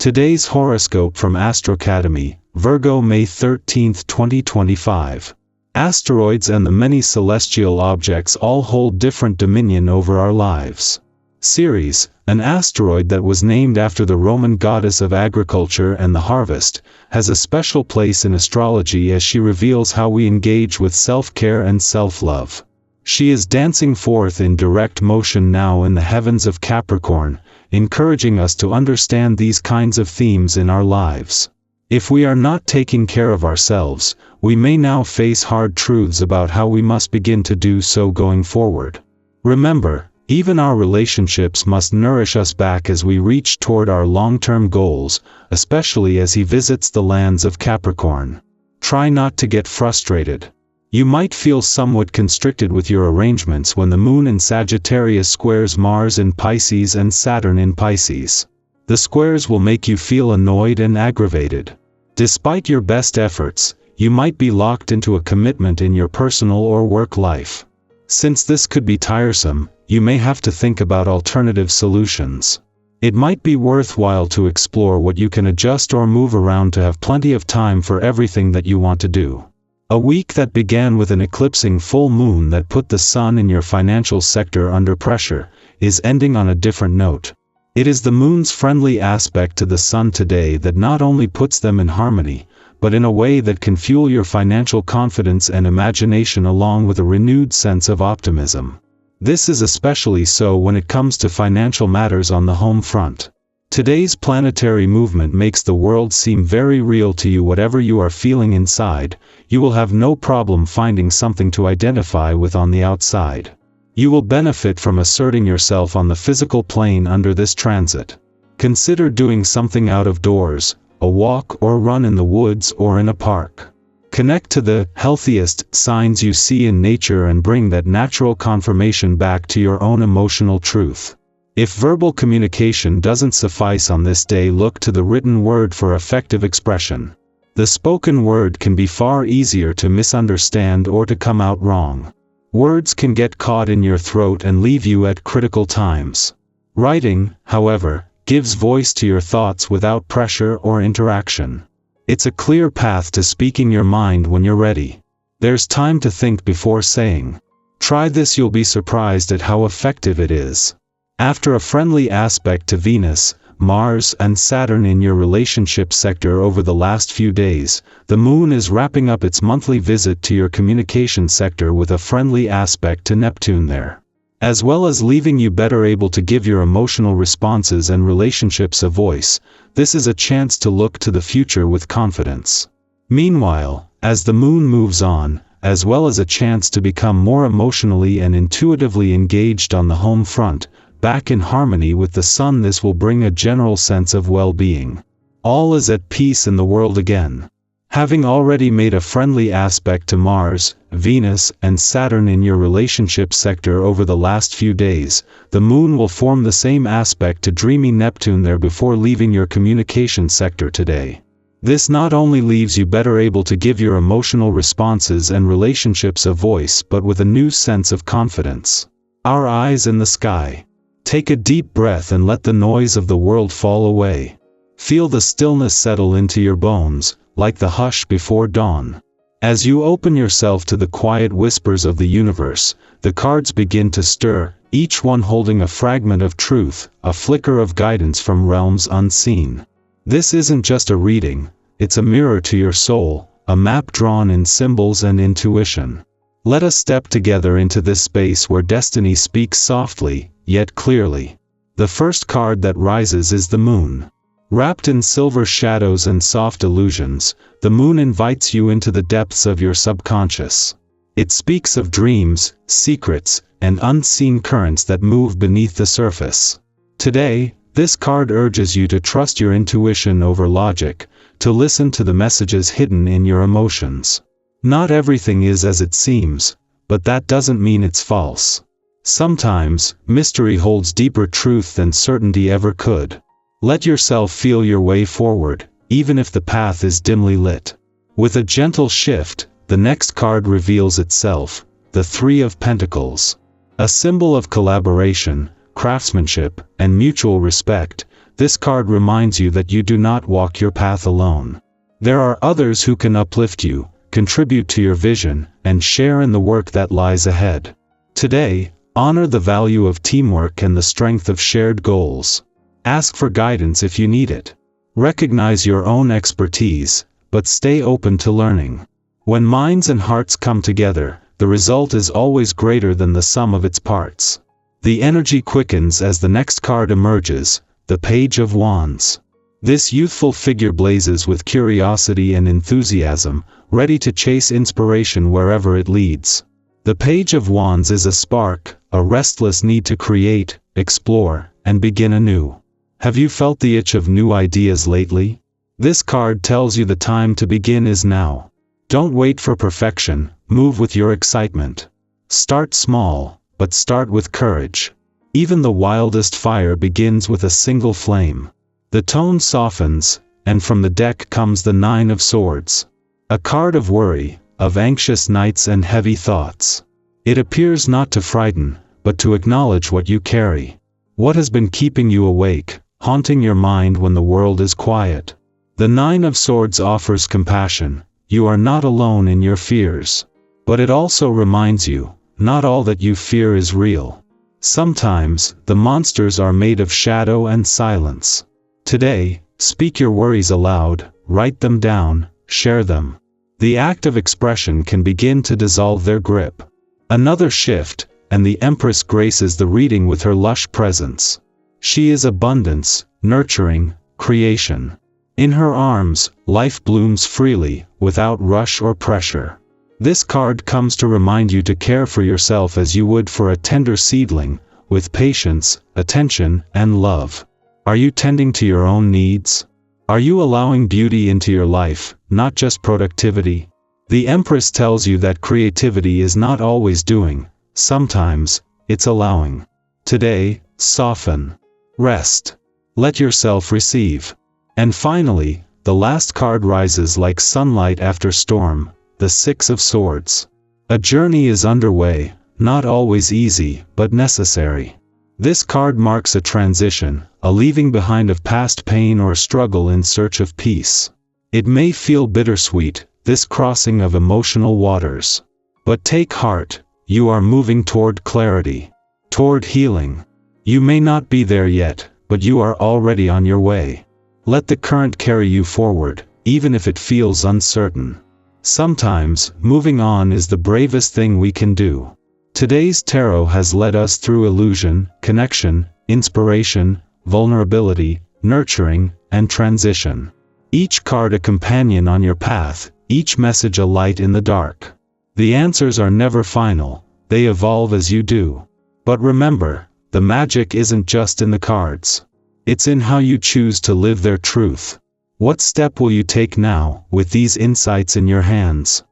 Today's horoscope from Astrocademy, Virgo, May 13, 2025. Asteroids and the many celestial objects all hold different dominion over our lives. Ceres, an asteroid that was named after the Roman goddess of agriculture and the harvest, has a special place in astrology as she reveals how we engage with self-care and self-love. She is dancing forth in direct motion now in the heavens of Capricorn, encouraging us to understand these kinds of themes in our lives. If we are not taking care of ourselves, we may now face hard truths about how we must begin to do so going forward. Remember, even our relationships must nourish us back as we reach toward our long-term goals, especially as he visits the lands of Capricorn. Try not to get frustrated. You might feel somewhat constricted with your arrangements when the Moon in Sagittarius squares Mars in Pisces and Saturn in Pisces. The squares will make you feel annoyed and aggravated. Despite your best efforts, you might be locked into a commitment in your personal or work life. Since this could be tiresome, you may have to think about alternative solutions. It might be worthwhile to explore what you can adjust or move around to have plenty of time for everything that you want to do. A week that began with an eclipsing full moon that put the sun in your financial sector under pressure, is ending on a different note. It is the moon's friendly aspect to the sun today that not only puts them in harmony, but in a way that can fuel your financial confidence and imagination along with a renewed sense of optimism. This is especially so when it comes to financial matters on the home front. Today's planetary movement makes the world seem very real to you. Whatever you are feeling inside, you will have no problem finding something to identify with on the outside. You will benefit from asserting yourself on the physical plane under this transit. Consider doing something out of doors, a walk or run in the woods or in a park. Connect to the healthiest signs you see in nature and bring that natural confirmation back to your own emotional truth. If verbal communication doesn't suffice on this day, look to the written word for effective expression. The spoken word can be far easier to misunderstand or to come out wrong. Words can get caught in your throat and leave you at critical times. Writing, however, gives voice to your thoughts without pressure or interaction. It's a clear path to speaking your mind when you're ready. There's time to think before saying. Try this, you'll be surprised at how effective it is. After a friendly aspect to Venus, Mars and Saturn in your relationship sector over the last few days, the Moon is wrapping up its monthly visit to your communication sector with a friendly aspect to Neptune there. As well as leaving you better able to give your emotional responses and relationships a voice, this is a chance to look to the future with confidence. Meanwhile, as the Moon moves on, as well as a chance to become more emotionally and intuitively engaged on the home front, back in harmony with the Sun, this will bring a general sense of well-being. All is at peace in the world again. Having already made a friendly aspect to Mars, Venus, and Saturn in your relationship sector over the last few days, the Moon will form the same aspect to dreamy Neptune there before leaving your communication sector today. This not only leaves you better able to give your emotional responses and relationships a voice, but with a new sense of confidence. Our eyes in the sky. Take a deep breath and let the noise of the world fall away. Feel the stillness settle into your bones, like the hush before dawn. As you open yourself to the quiet whispers of the universe, the cards begin to stir, each one holding a fragment of truth, a flicker of guidance from realms unseen. This isn't just a reading, it's a mirror to your soul, a map drawn in symbols and intuition. Let us step together into this space where destiny speaks softly, yet clearly. The first card that rises is the Moon. Wrapped in silver shadows and soft illusions, the Moon invites you into the depths of your subconscious. It speaks of dreams, secrets, and unseen currents that move beneath the surface. Today, this card urges you to trust your intuition over logic, to listen to the messages hidden in your emotions. Not everything is as it seems, but that doesn't mean it's false. Sometimes, mystery holds deeper truth than certainty ever could. Let yourself feel your way forward, even if the path is dimly lit. With a gentle shift, the next card reveals itself, the Three of Pentacles. A symbol of collaboration, craftsmanship, and mutual respect, this card reminds you that you do not walk your path alone. There are others who can uplift you, contribute to your vision, and share in the work that lies ahead. Today, honor the value of teamwork and the strength of shared goals. Ask for guidance if you need it. Recognize your own expertise, but stay open to learning. When minds and hearts come together, the result is always greater than the sum of its parts. The energy quickens as the next card emerges, the Page of Wands. This youthful figure blazes with curiosity and enthusiasm, ready to chase inspiration wherever it leads. The Page of Wands is a spark, a restless need to create, explore, and begin anew. Have you felt the itch of new ideas lately? This card tells you the time to begin is now. Don't wait for perfection, move with your excitement. Start small, but start with courage. Even the wildest fire begins with a single flame. The tone softens, and from the deck comes the Nine of Swords. A card of worry, of anxious nights and heavy thoughts. It appears not to frighten, but to acknowledge what you carry. What has been keeping you awake, haunting your mind when the world is quiet? The Nine of Swords offers compassion. You are not alone in your fears. But it also reminds you, not all that you fear is real. Sometimes, the monsters are made of shadow and silence. Today, speak your worries aloud, write them down, share them. The act of expression can begin to dissolve their grip. Another shift, and the Empress graces the reading with her lush presence. She is abundance, nurturing, creation. In her arms, life blooms freely, without rush or pressure. This card comes to remind you to care for yourself as you would for a tender seedling, with patience, attention, and love. Are you tending to your own needs? Are you allowing beauty into your life, not just productivity? The Empress tells you that creativity is not always doing, sometimes, it's allowing. Today, soften. Rest. Let yourself receive. And finally, the last card rises like sunlight after storm, the Six of Swords. A journey is underway, not always easy, but necessary. This card marks a transition, a leaving behind of past pain or struggle in search of peace. It may feel bittersweet, this crossing of emotional waters. But take heart, you are moving toward clarity, toward healing. You may not be there yet, but you are already on your way. Let the current carry you forward, even if it feels uncertain. Sometimes, moving on is the bravest thing we can do. Today's tarot has led us through illusion, connection, inspiration, vulnerability, nurturing, and transition. Each card a companion on your path, each message a light in the dark. The answers are never final, they evolve as you do. But remember, the magic isn't just in the cards. It's in how you choose to live their truth. What step will you take now, with these insights in your hands?